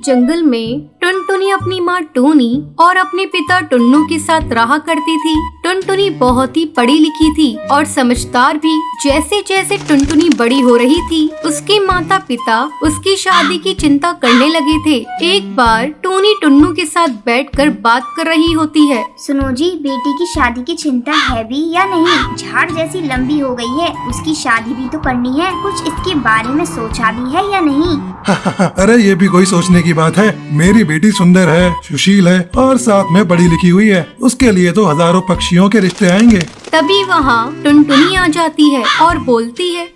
जंगल में टुनटुनी अपनी माँ टूनी और अपने पिता टुन्नू के साथ रहा करती थी। टुनटुनी बहुत ही पढ़ी लिखी थी और समझदार भी। जैसे जैसे टुनटुनी बड़ी हो रही थी, उसके माता पिता उसकी शादी की चिंता करने लगे थे। एक बार टूनी टुन्नू के साथ बैठकर बात कर रही होती है। सुनो जी, बेटी की शादी की चिंता है भी या नहीं? झाड़ जैसी लंबी हो गई है, उसकी शादी भी तो करनी है। कुछ इसके बारे में सोचा भी है या नहीं? अरे ये भी कोई सोचने की बात है। मेरी बेटी सुंदर है, सुशील है और साथ में पढ़ी लिखी हुई है। उसके लिए तो हजारों पक्षियों के रिश्ते आएंगे। तभी वहाँ टुनटुनी आ जाती है और बोलती है,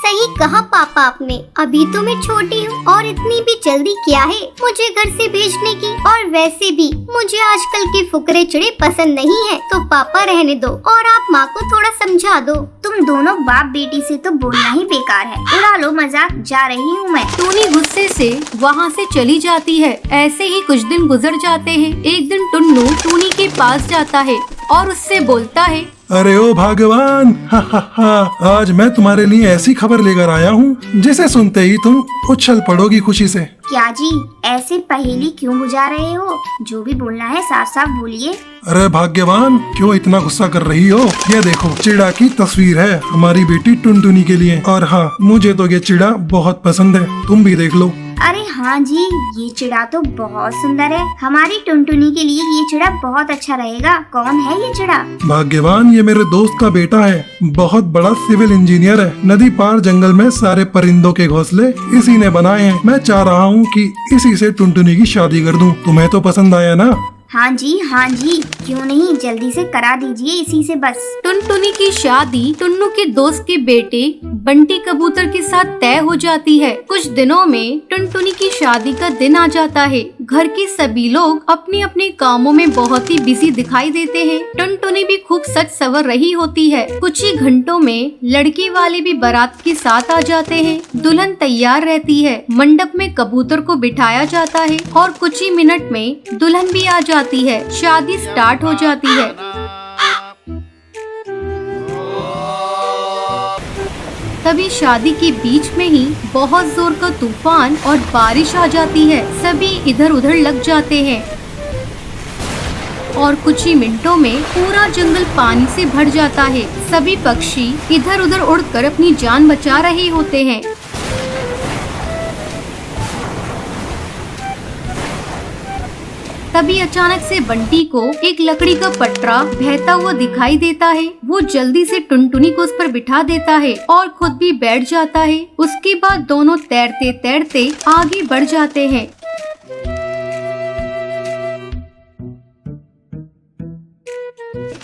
सही कहा पापा आपने। अभी तो मैं छोटी हूँ और इतनी भी जल्दी क्या है मुझे घर से भेजने की। और वैसे भी मुझे आजकल के फुकरे चिड़े पसंद नहीं है, तो पापा रहने दो और आप माँ को थोड़ा समझा दो। तुम दोनों बाप बेटी से तो बोलना ही बेकार है। उड़ा लो मजाक, जा रही हूँ मैं। टूनी गुस्से से वहाँ से चली जाती है। ऐसे ही कुछ दिन गुजर जाते हैं। एक दिन टुन्नू टूनी के पास जाता है और उससे बोलता है, अरे ओ भगवान, आज मैं तुम्हारे लिए ऐसी खबर लेकर आया हूँ जिसे सुनते ही तुम उछल पड़ोगी खुशी से। क्या जी, ऐसे पहेली क्यों बुझा रहे हो? जो भी बोलना है साफ साफ बोलिए। अरे भाग्यवान, क्यों इतना गुस्सा कर रही हो? ये देखो, चिड़ा की तस्वीर है हमारी बेटी टुनटुनी के लिए। और हाँ, मुझे तो ये चिड़ा बहुत पसंद है, तुम भी देख लो। अरे हाँ जी, ये चिड़ा तो बहुत सुंदर है। हमारी टुनटुनी के लिए ये चिड़ा बहुत अच्छा रहेगा। कौन है ये चिड़ा? भाग्यवान, ये मेरे दोस्त का बेटा है। बहुत बड़ा सिविल इंजीनियर है। नदी पार जंगल में सारे परिंदों के घोंसले इसी ने बनाए हैं। मैं चाह रहा हूँ कि इसी से टुनटुनी की शादी कर दूँ। तुम्हें तो पसंद आया ना? हाँ जी, क्यों नहीं, जल्दी से करा दीजिए इसी से बस। टुनटुनी की शादी टुन्नू के दोस्त के बेटे बंटी कबूतर के साथ तय हो जाती है। कुछ दिनों में टुनटुनी की शादी का दिन आ जाता है। घर के सभी लोग अपने अपने कामों में बहुत ही बिजी दिखाई देते हैं। टुनटुनी भी खूब सज संवर रही होती है। कुछ ही घंटों में लड़की वाले भी बारात के साथ आ जाते हैं। दुल्हन तैयार रहती है। मंडप में कबूतर को बिठाया जाता है और कुछ ही मिनट में दुल्हन भी आ जाती है। शादी स्टार्ट हो जाती है। तभी शादी के बीच में ही बहुत जोर का तूफान और बारिश आ जाती है। सभी इधर उधर लग जाते हैं और कुछ ही मिनटों में पूरा जंगल पानी से भर जाता है। सभी पक्षी इधर उधर उड़कर अपनी जान बचा रहे होते हैं। तभी अचानक से बंटी को एक लकड़ी का पटरा बहता हुआ दिखाई देता है। वो जल्दी से टुनटुनी को उस पर बिठा देता है और खुद भी बैठ जाता है। उसके बाद दोनों तैरते तैरते आगे बढ़ जाते हैं।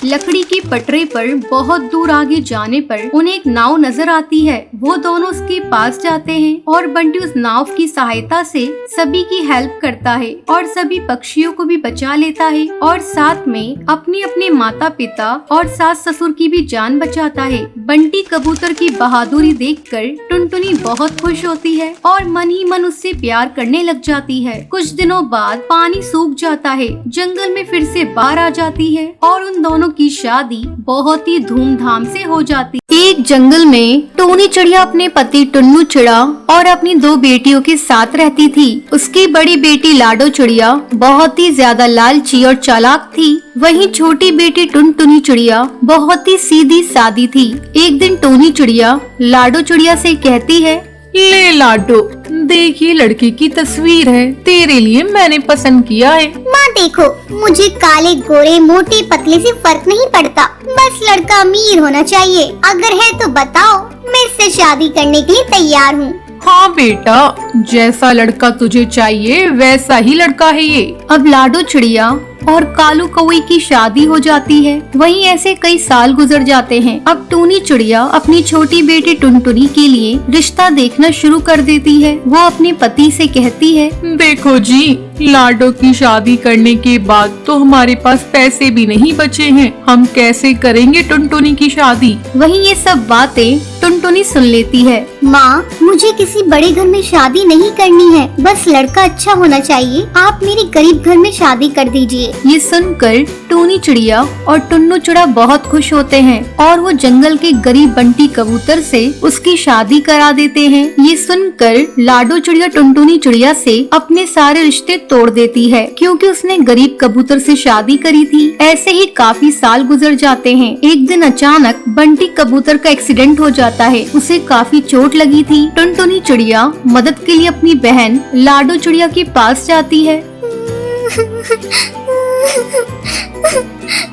लकड़ी के पटरे पर बहुत दूर आगे जाने पर उन्हें एक नाव नजर आती है। वो दोनों उसके पास जाते हैं और बंटी उस नाव की सहायता से सभी की हेल्प करता है और सभी पक्षियों को भी बचा लेता है और साथ में अपने अपने माता पिता और सास ससुर की भी जान बचाता है। बंटी कबूतर की बहादुरी देखकर टुनटुनी बहुत खुश होती है और मन ही मन उससे प्यार करने लग जाती है। कुछ दिनों बाद पानी सूख जाता है। जंगल में फिर से बाढ़ आ जाती है और उन दोनों की शादी बहुत ही धूमधाम से हो जाती। एक जंगल में टूनी चिड़िया अपने पति टुन्नू चिड़ा और अपनी दो बेटियों के साथ रहती थी। उसकी बड़ी बेटी लाडो चिड़िया बहुत ही ज्यादा लालची और चालाक थी। वहीं छोटी बेटी टुनटुनी चिड़िया बहुत ही सीधी सादी थी। एक दिन टूनी चिड़िया लाडो चिड़िया से कहती है, ले लाडो, देख ये लड़के की तस्वीर है, तेरे लिए मैंने पसंद किया है। माँ देखो, मुझे काले गोरे मोटे पतले से फर्क नहीं पड़ता, बस लड़का अमीर होना चाहिए। अगर है तो बताओ, मैं इससे शादी करने के लिए तैयार हूँ। हाँ बेटा, जैसा लड़का तुझे चाहिए वैसा ही लड़का है ये। अब लाडो चिड़िया और कालू कौवे की शादी हो जाती है। वहीं ऐसे कई साल गुजर जाते हैं। अब टूनी चिड़िया अपनी छोटी बेटी टुनटुनी के लिए रिश्ता देखना शुरू कर देती है। वो अपने पति से कहती है, देखो जी, लाडो की शादी करने के बाद तो हमारे पास पैसे भी नहीं बचे हैं। हम कैसे करेंगे टुनटुनी की शादी? वहीं ये सब बातें टुनटुनी सुन लेती है। माँ, मुझे किसी बड़े घर में शादी नहीं करनी है, बस लड़का अच्छा होना चाहिए। आप मेरे गरीब घर में शादी कर दीजिए। ये सुनकर टूनी चिड़िया और टुन्नू चिड़ा बहुत खुश होते हैं और वो जंगल के गरीब बंटी कबूतर से उसकी शादी करा देते हैं। ये सुनकर लाडो चिड़िया टुनटुनी चिड़िया से अपने सारे रिश्ते तोड़ देती है, क्योंकि उसने गरीब कबूतर से शादी करी थी। ऐसे ही काफी साल गुजर जाते हैं। एक दिन अचानक बंटी कबूतर का एक्सीडेंट हो जाता है। उसे काफी चोट लगी थी। टुनटुनी चिड़िया मदद के लिए अपनी बहन लाडो चिड़िया के पास जाती है।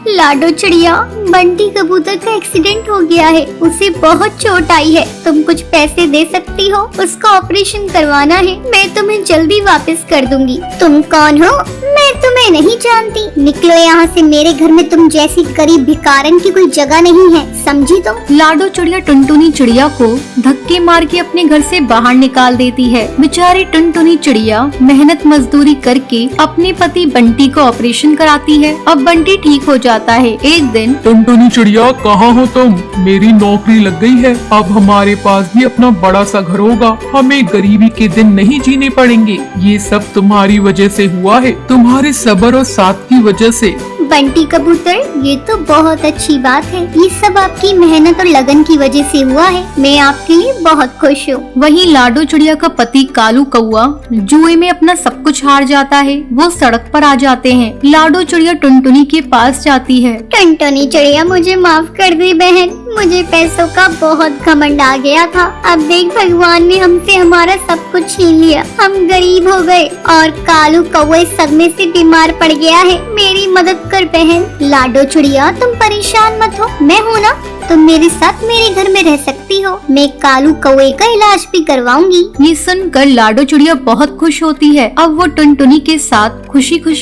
लाडो चिड़िया, बंटी कबूतर का एक्सीडेंट हो गया है, उसे बहुत चोट आई है। तुम कुछ पैसे दे सकती हो? उसका ऑपरेशन करवाना है। मैं तुम्हें जल्दी वापस कर दूंगी। तुम कौन हो? मैं तुम्हें नहीं जानती। निकलो यहाँ से, मेरे घर में तुम जैसी गरीब भिखारन की कोई जगह नहीं है, समझी तुम? लाडो चिड़िया टुनटुनी चिड़िया को धक्के मार के अपने घर से बाहर निकाल देती है। बेचारी टुनटुनी चिड़िया मेहनत मजदूरी करके अपने पति बंटी को ऑपरेशन कराती है। अब बंटी ठीक हो जाता है। एक दिन टुनटुनी चिड़िया, कहाँ हो तुम? मेरी नौकरी लग गई है। अब हमारे पास भी अपना बड़ा सा घर होगा। हमें गरीबी के दिन नहीं जीने पड़ेंगे। ये सब तुम्हारी वजह से हुआ है, तुम्हारे सब्र और साथ की वजह से। बंटी कबूतर, ये तो बहुत अच्छी बात है। ये सब आपकी मेहनत और लगन की वजह से हुआ है। मैं आपके लिए बहुत खुश हूँ। वहीं लाडो चिड़िया का पति कालू कौआ जुए में अपना सब कुछ हार जाता है। वो सड़क पर आ जाते हैं। लाडो चिड़िया टुनटुनी के पास जाती है। टुनटुनी चिड़िया, मुझे माफ कर दे बहन। मुझे पैसों का बहुत घमंड आ गया था। अब देख, भगवान ने हमसे हमारा सब कुछ छीन लिया। हम गरीब हो गए और कालू कौवे सदमे से बीमार पड़ गया है। मेरी मदद कर बहन। लाडो चिड़िया, तुम परेशान मत हो, मैं हूँ ना। तुम मेरे साथ मेरे घर में रह सकती हो। मैं कालू कौवे का इलाज भी करवाऊंगी। ये सुनकर लाडो चिड़िया बहुत खुश होती है। अब वो टुनटुनी के साथ खुशी खुशी